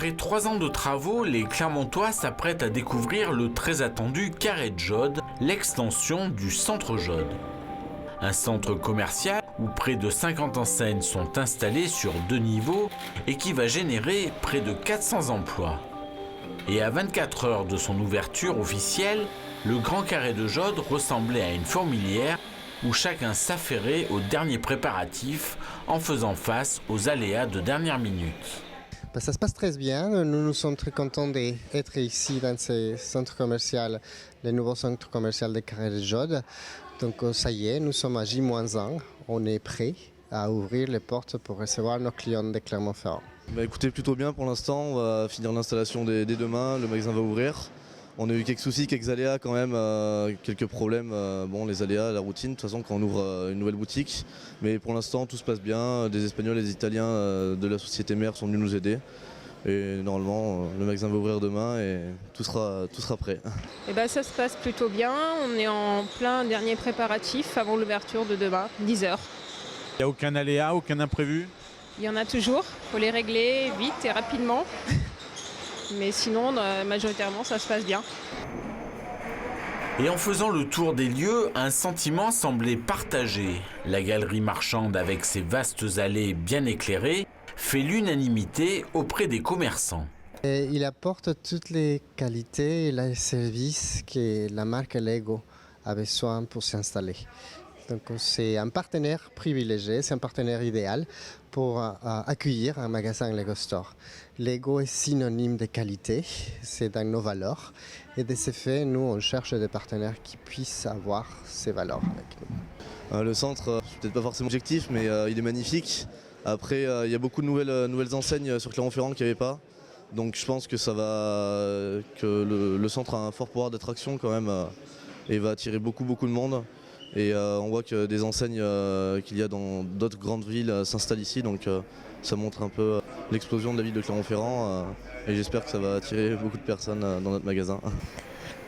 Après 3 ans de travaux, les Clermontois s'apprêtent à découvrir le très attendu Carré de Jaude, l'extension du Centre Jaude. Un centre commercial où près de 50 enseignes sont installées sur 2 niveaux et qui va générer près de 400 emplois. Et à 24 heures de son ouverture officielle, le Grand Carré de Jaude ressemblait à une fourmilière où chacun s'affairait aux derniers préparatifs en faisant face aux aléas de dernière minute. Ça se passe très bien. Nous sommes très contents d'être ici dans ce centre commercial, le nouveau centre commercial de Carré de Jaude. Donc ça y est, nous sommes à J-1. On est prêts à ouvrir les portes pour recevoir nos clients de Clermont-Ferrand. Écoutez, plutôt bien pour l'instant. On va finir l'installation dès demain. Le magasin va ouvrir. On a eu quelques soucis, quelques aléas quand même, quelques problèmes. Les aléas, la routine, de toute façon, quand on ouvre une nouvelle boutique. Mais pour l'instant, tout se passe bien. Des Espagnols et des Italiens de la société mère sont venus nous aider. Et normalement, le magasin va ouvrir demain et tout sera prêt. Ça se passe plutôt bien. On est en plein dernier préparatif avant l'ouverture de demain, 10h. Il n'y a aucun aléa, aucun imprévu? Il y en a toujours. Il faut les régler vite et rapidement. Mais sinon, majoritairement, ça se passe bien. Et en faisant le tour des lieux, un sentiment semblait partagé. La galerie marchande, avec ses vastes allées bien éclairées, fait l'unanimité auprès des commerçants. Et il apporte toutes les qualités et les services que la marque Lego a besoin pour s'installer. Donc c'est un partenaire privilégié, c'est un partenaire idéal pour accueillir un magasin Lego Store. Lego est synonyme de qualité, c'est dans nos valeurs. Et de ce fait, nous, on cherche des partenaires qui puissent avoir ces valeurs avec nous. Le centre, c'est peut-être pas forcément objectif, mais il est magnifique. Après, il y a beaucoup de nouvelles enseignes sur Clermont-Ferrand qu'il n'y avait pas. Donc je pense que le centre a un fort pouvoir d'attraction quand même et va attirer beaucoup de monde. Et on voit que des enseignes qu'il y a dans d'autres grandes villes s'installent ici, donc ça montre un peu l'explosion de la ville de Clermont-Ferrand et j'espère que ça va attirer beaucoup de personnes dans notre magasin.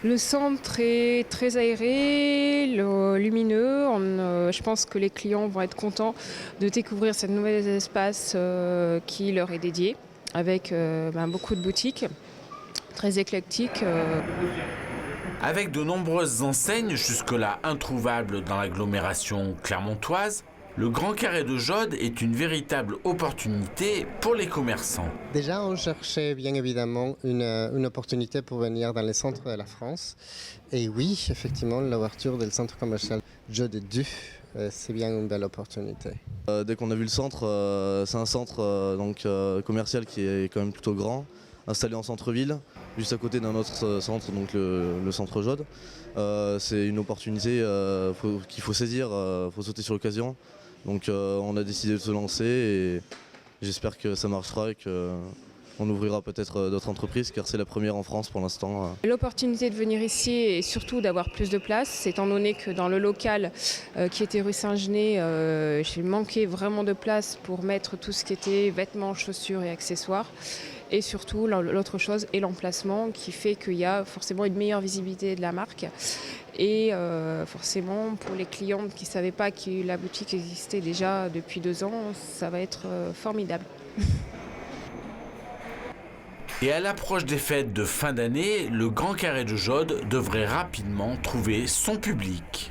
Le centre est très aéré, lumineux. Je pense que les clients vont être contents de découvrir ce nouvel espace qui leur est dédié, avec beaucoup de boutiques, très éclectiques. Avec de nombreuses enseignes jusque-là introuvables dans l'agglomération clermontoise, le Grand Carré de Jaude est une véritable opportunité pour les commerçants. Déjà, on cherchait bien évidemment une opportunité pour venir dans les centres de la France. Et oui, effectivement, l'ouverture du centre commercial Jaude 2, c'est bien une belle opportunité. Dès qu'on a vu le centre, c'est un centre commercial qui est quand même plutôt grand, installé en centre-ville, juste à côté d'un autre centre, donc le centre Jaude. C'est une opportunité qu'il faut saisir, il faut sauter sur l'occasion. Donc on a décidé de se lancer et j'espère que ça marchera et qu'on ouvrira peut-être d'autres entreprises car c'est la première en France pour l'instant. L'opportunité de venir ici et surtout d'avoir plus de place, étant donné que dans le local qui était rue Saint-Genet, j'ai manqué vraiment de place pour mettre tout ce qui était vêtements, chaussures et accessoires. Et surtout, l'autre chose est l'emplacement qui fait qu'il y a forcément une meilleure visibilité de la marque. Et forcément, pour les clients qui ne savaient pas que la boutique existait déjà depuis 2 ans, ça va être formidable. Et à l'approche des fêtes de fin d'année, le Grand Carré de Jaude devrait rapidement trouver son public.